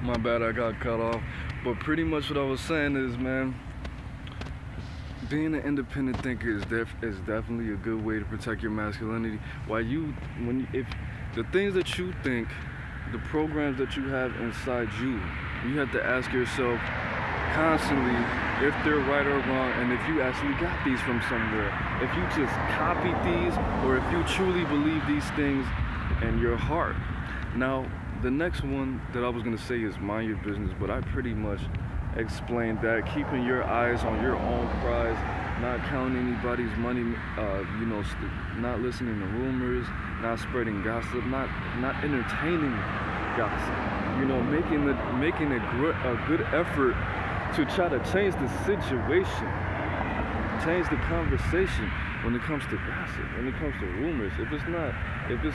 My bad, I got cut off. But pretty much what I was saying is, man, being an independent thinker is definitely a good way to protect your masculinity. If the things that you think, the programs that you have inside you have to ask yourself constantly if they're right or wrong, and if you actually got these from somewhere. If you just copied these, or if you truly believe these things in your heart. Now, the next one that I was gonna say is mind your business, but I pretty much explained that. Keeping your eyes on your own prize, not counting anybody's money, not listening to rumors, not spreading gossip, not entertaining gossip. Making a good effort to try to change the situation, change the conversation when it comes to gossip, when it comes to rumors. If it's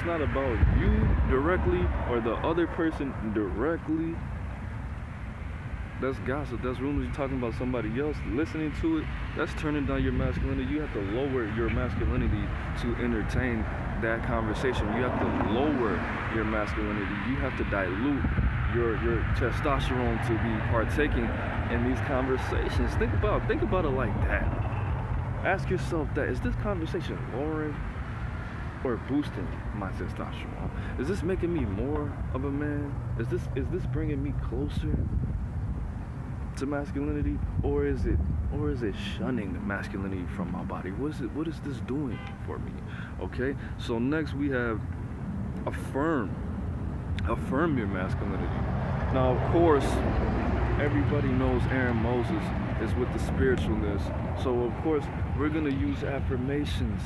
not about you directly or the other person directly, that's gossip, that's rumors. You're talking about somebody else, listening to it, that's turning down your masculinity. You have to lower your masculinity to entertain that conversation. You have to lower your masculinity. You have to dilute your testosterone to be partaking in these conversations. Think about it like that. Ask yourself that, is this conversation lowering or boosting my testosterone? Is this making me more of a man? Is this bringing me closer to masculinity, or is it shunning masculinity from my body? What is this doing for me? Okay, so next we have affirm your masculinity. Now, of course, everybody knows AaroniMoses is with the spiritualness, so of course we're gonna use affirmations.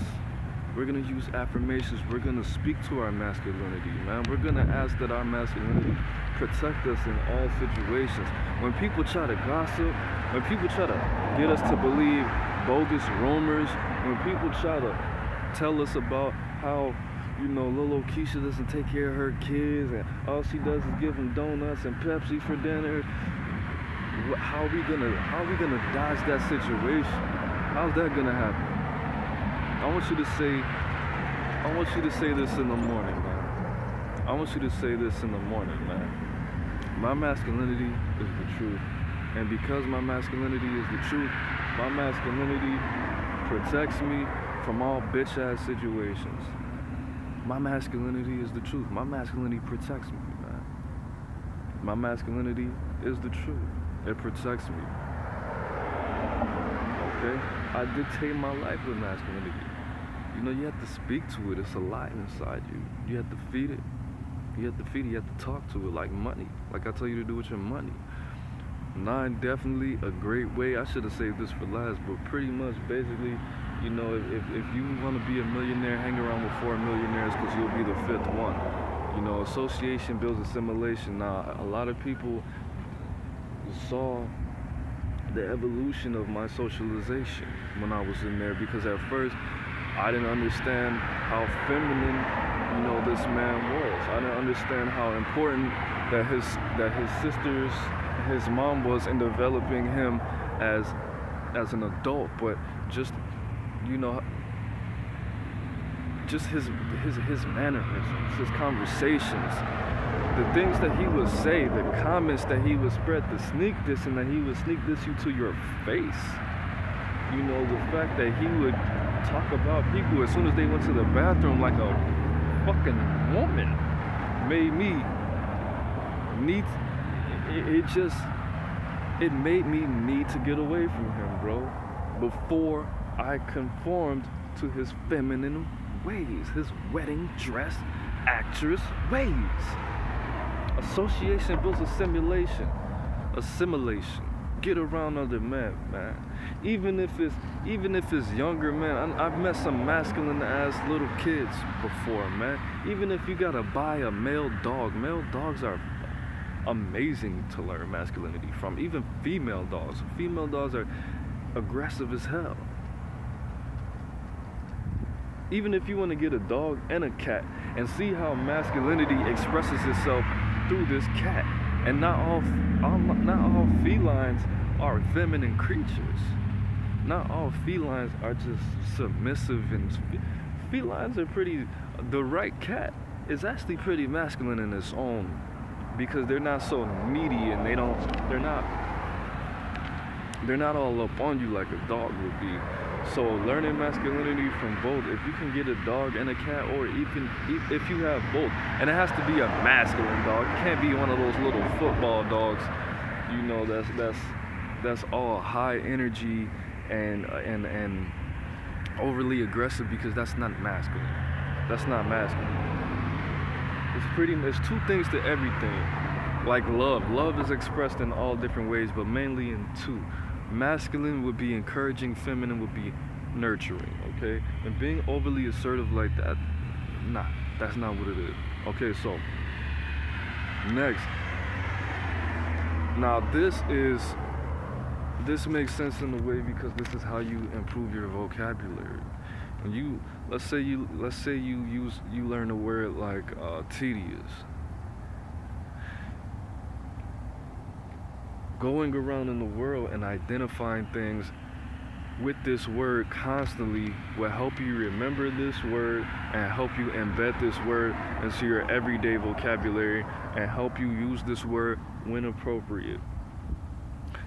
We're gonna speak to our masculinity, man. We're gonna ask that our masculinity protect us in all situations. When people try to gossip, when people try to get us to believe bogus rumors, when people try to tell us about how, little Keisha doesn't take care of her kids and all she does is give them donuts and Pepsi for dinner, how are we gonna dodge that situation? How's that gonna happen? I want you to say this in the morning, man. I want you to say this in the morning, man. My masculinity is the truth. And because my masculinity is the truth, my masculinity protects me from all bitch-ass situations. My masculinity is the truth. My masculinity protects me, man. My masculinity is the truth. It protects me. Okay? I dictate my life with masculinity. You have to speak to it. It's alive inside you. You have to feed it. You have to talk to it like money. Like I tell you to do with your money. 9, definitely a great way. I should have saved this for last, but pretty much basically, if you want to be a millionaire, hang around with 4 millionaires because you'll be the 5th one. Association builds assimilation. Now, a lot of people saw the evolution of my socialization when I was in there, because at first I didn't understand how feminine, this man was. I didn't understand how important that his sisters, his mom was in developing him as an adult, but just his mannerisms, his conversations, the things that he would say, the comments that he would spread, the sneak this, and that he would sneak this you to your face. The fact that he would talk about people as soon as they went to the bathroom like a fucking woman made me need, it made me need to get away from him, bro, before I conformed to his feminine ways, his wedding dress actress ways. Association builds assimilation. Get around other men, man. Even if it's younger men. I've met some masculine ass little kids before, man. Even if you gotta buy a male dogs are amazing to learn masculinity from. Even female dogs are aggressive as hell. Even if you want to get a dog and a cat and see how masculinity expresses itself through this cat. And not all felines are feminine creatures. Not all felines are just submissive, and felines are pretty. The right cat is actually pretty masculine in its own because they're not so needy, and they're not all up on you like a dog would be. So learning masculinity from both, if you can get a dog and a cat, or even if you have both, and it has to be a masculine dog, it can't be one of those little football dogs, you know, that's all high energy and overly aggressive, because that's not masculine. That's not masculine. It's two things to everything. Like love. Love is expressed in all different ways, but mainly in two. Masculine would be encouraging, feminine would be nurturing, okay? And being overly assertive like that, nah, that's not what it is. Okay, so next. Now this makes sense in a way, because this is how you improve your vocabulary. When let's say you learn a word like tedious. Going around in the world and identifying things with this word constantly will help you remember this word and help you embed this word into your everyday vocabulary and help you use this word when appropriate.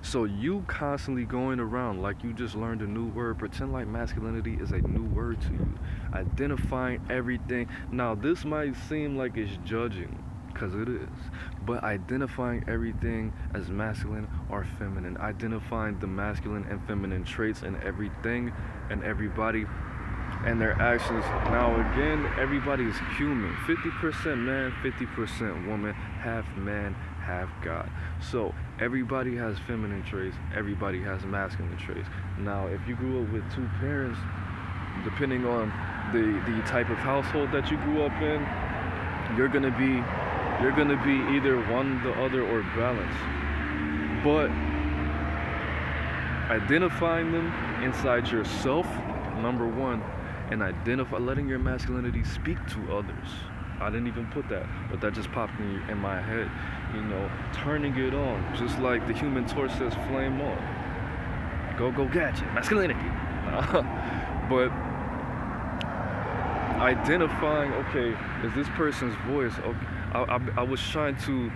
So you constantly going around like you just learned a new word, pretend like masculinity is a new word to you. Identifying everything. Now this might seem like it's judging, because it is, but identifying everything as masculine or feminine, identifying the masculine and feminine traits in everything and everybody and their actions. Now again, everybody is human. 50% man, 50% woman, half man, half God. So everybody has feminine traits, everybody has masculine traits. Now if you grew up with two parents, depending on the type of household that you grew up in, you're gonna be either one, the other, or balanced. But identifying them inside yourself, number one, and letting your masculinity speak to others. I didn't even put that, but that just popped in my head. You know, turning it on, just like the Human Torch says, flame on. Go gadget, masculinity. But identifying, okay, is this person's voice? Okay, I was trying to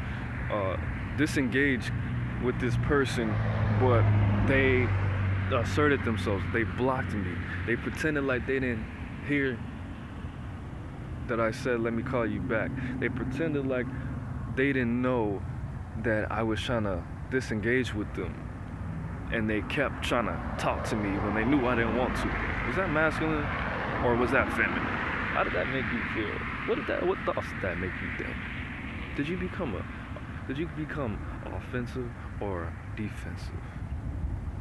disengage with this person, but they asserted themselves. They blocked me. They pretended like they didn't hear that I said, let me call you back. They pretended like they didn't know that I was trying to disengage with them. And they kept trying to talk to me when they knew I didn't want to. Was that masculine or was that feminine? How did that make you feel? What thoughts did that make you think? Did you become offensive or defensive?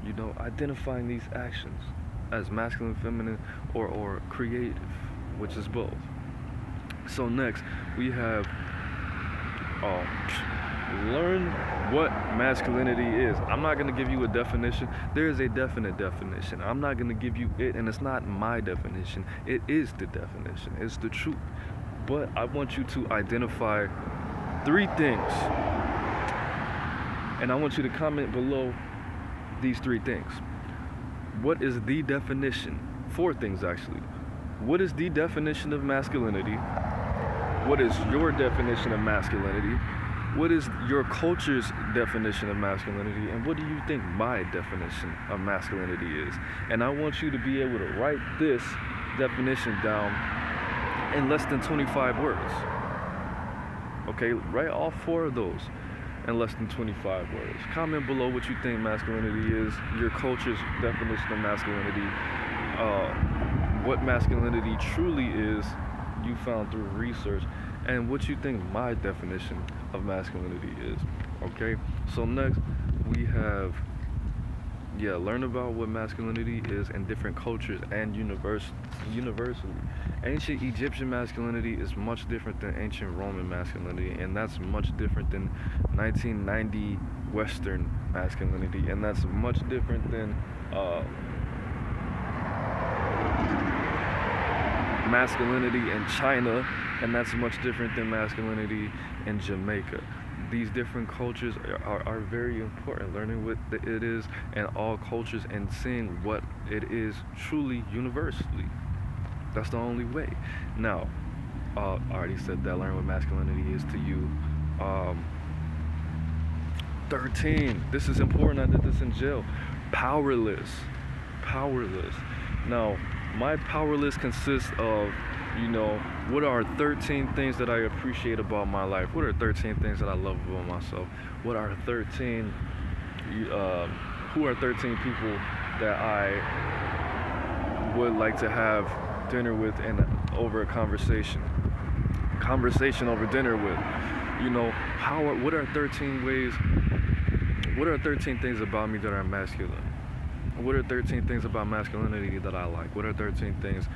You know, identifying these actions as masculine, feminine, or creative, which is both. So next we have learn what masculinity is. I'm not going to give you a definition. There is a definite definition. I'm not going to give you it, and it's not my definition. It is the definition. It's the truth. But I want you to identify 3 things. And I want you to comment below these 3 things. What is the definition? 4 things actually. What is the definition of masculinity? What is your definition of masculinity? What is your culture's definition of masculinity? And what do you think my definition of masculinity is? And I want you to be able to write this definition down in less than 25 words. Okay, write all 4 of those in less than 25 words. Comment below what you think masculinity is, your culture's definition of masculinity, what masculinity truly is, you found through research, and what you think my definition of masculinity is. Okay, so next we have learn about what masculinity is in different cultures and universally. Ancient Egyptian masculinity is much different than ancient Roman masculinity, and that's much different than 1990 Western masculinity, and that's much different than masculinity in China, and that's much different than masculinity in Jamaica. These different cultures are very important, learning what it is in all cultures and seeing what it is truly universally. That's the only way. Now, I already said that, learn what masculinity is to you. 13. This is important. I did this in jail. Powerless. Now, my powerless consists of, you know, what are 13 things that I appreciate about my life? What are 13 things that I love about myself? What are 13, who are 13 people that I would like to have dinner with and over a conversation over dinner with? You know, what are 13 ways, what are 13 things about me that are masculine? What are 13 things about masculinity that I like? What are 13 things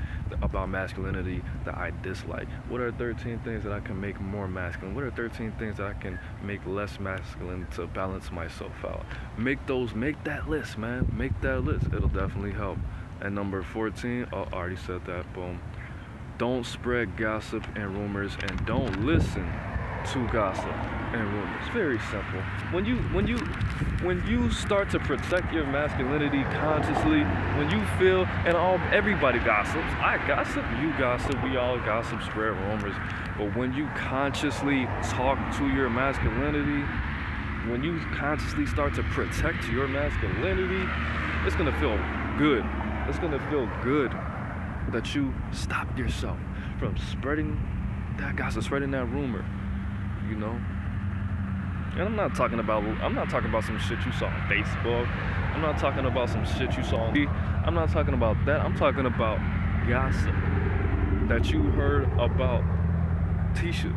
about masculinity that I dislike? What are 13 things that I can make more masculine? What are 13 things that I can make less masculine to balance myself out? Make that list, man. Make that list. It'll definitely help. And number 14, I already said that, boom. Don't spread gossip and rumors, and don't listen to gossip and rumors. Very simple. When you start to protect your masculinity consciously, when you feel, and everybody gossips. I gossip, you gossip, we all gossip, spread rumors. But when you consciously talk to your masculinity, when you consciously start to protect your masculinity, it's gonna feel good. It's gonna feel good that you stopped yourself from spreading that gossip, spreading that rumor, you know. And I'm not talking about some shit you saw on Facebook. I'm not talking about some shit you saw on TV. I'm not talking about that. I'm talking about gossip that you heard about Tisha,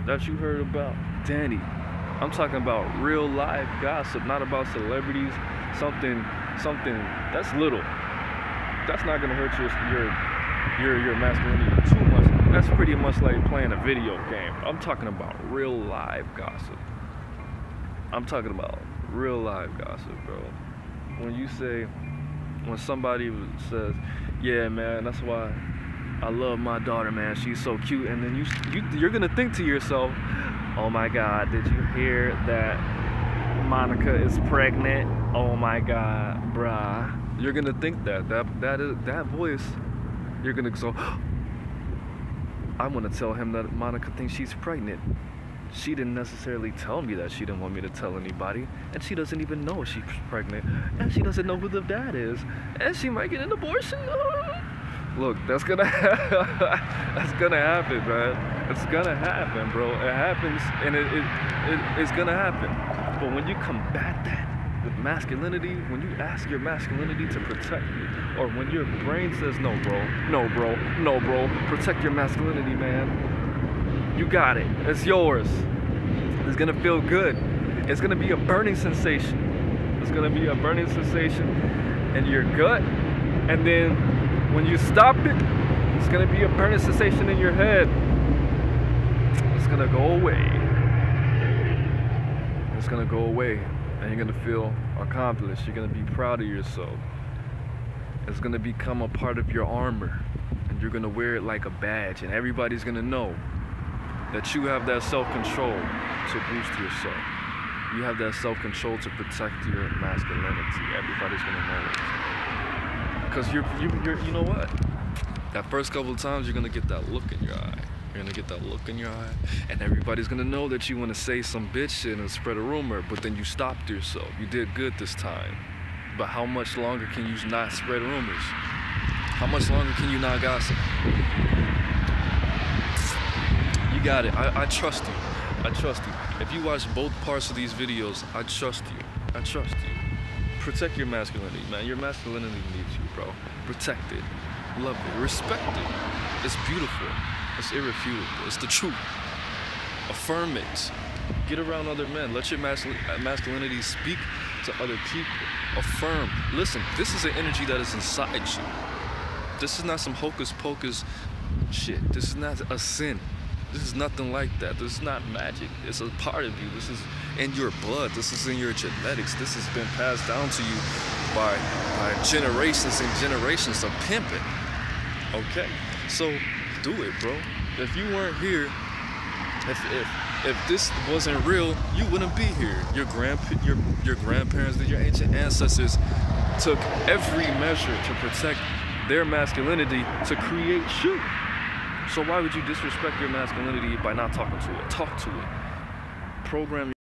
that you heard about Danny. I'm talking about real life gossip, not about celebrities. Something that's little. That's not gonna hurt your masculinity too much. That's pretty much like playing a video game. I'm talking about real live gossip. I'm talking about real live gossip, bro. When somebody says, yeah, man, that's why I love my daughter, man, she's so cute, and then you're gonna think to yourself, oh my God, did you hear that Monica is pregnant? Oh my God, bruh. You're gonna think that voice, you're gonna go, I wanna tell him that Monica thinks she's pregnant. She didn't necessarily tell me that. She didn't want me to tell anybody, and she doesn't even know she's pregnant, and she doesn't know who the dad is, and she might get an abortion. Look, that's gonna happen, man. It's gonna happen, bro. It happens, and it's gonna happen. But when you combat that with masculinity, when you ask your masculinity to protect you, or when your brain says, no, bro, protect your masculinity, man. You got it. It's yours. It's gonna feel good. It's gonna be a burning sensation. It's gonna be a burning sensation in your gut, and then when you stop it, it's gonna be a burning sensation in your head. It's gonna go away. It's gonna go away, and you're gonna feel accomplished. You're gonna be proud of yourself. It's gonna become a part of your armor, and you're gonna wear it like a badge, and everybody's gonna know that you have that self-control to boost yourself. You have that self-control to protect your masculinity. Everybody's gonna know it. Because you know what? That first couple of times, you're gonna get that look in your eye. You're gonna get that look in your eye, and everybody's gonna know that you wanna say some bitch shit and spread a rumor, but then you stopped yourself. You did good this time. But how much longer can you not spread rumors? How much longer can you not gossip? You got it. I trust you. I trust you. If you watch both parts of these videos, I trust you. I trust you. Protect your masculinity, man. Your masculinity needs you, bro. Protect it. Love it. Respect it. It's beautiful. It's irrefutable. It's the truth. Affirm it. Get around other men. Let your masculinity speak to other people. Affirm. Listen, this is an energy that is inside you. This is not some hocus pocus shit. This is not a sin. This is nothing like that. This is not magic. It's a part of you. This is in your blood. This is in your genetics. This has been passed down to you by generations and generations of pimping. Okay? So do it, bro. If you weren't here, if this wasn't real, you wouldn't be here. Your grandparents, your ancient ancestors took every measure to protect their masculinity to create you. So why would you disrespect your masculinity by not talking to it? Talk to it. Program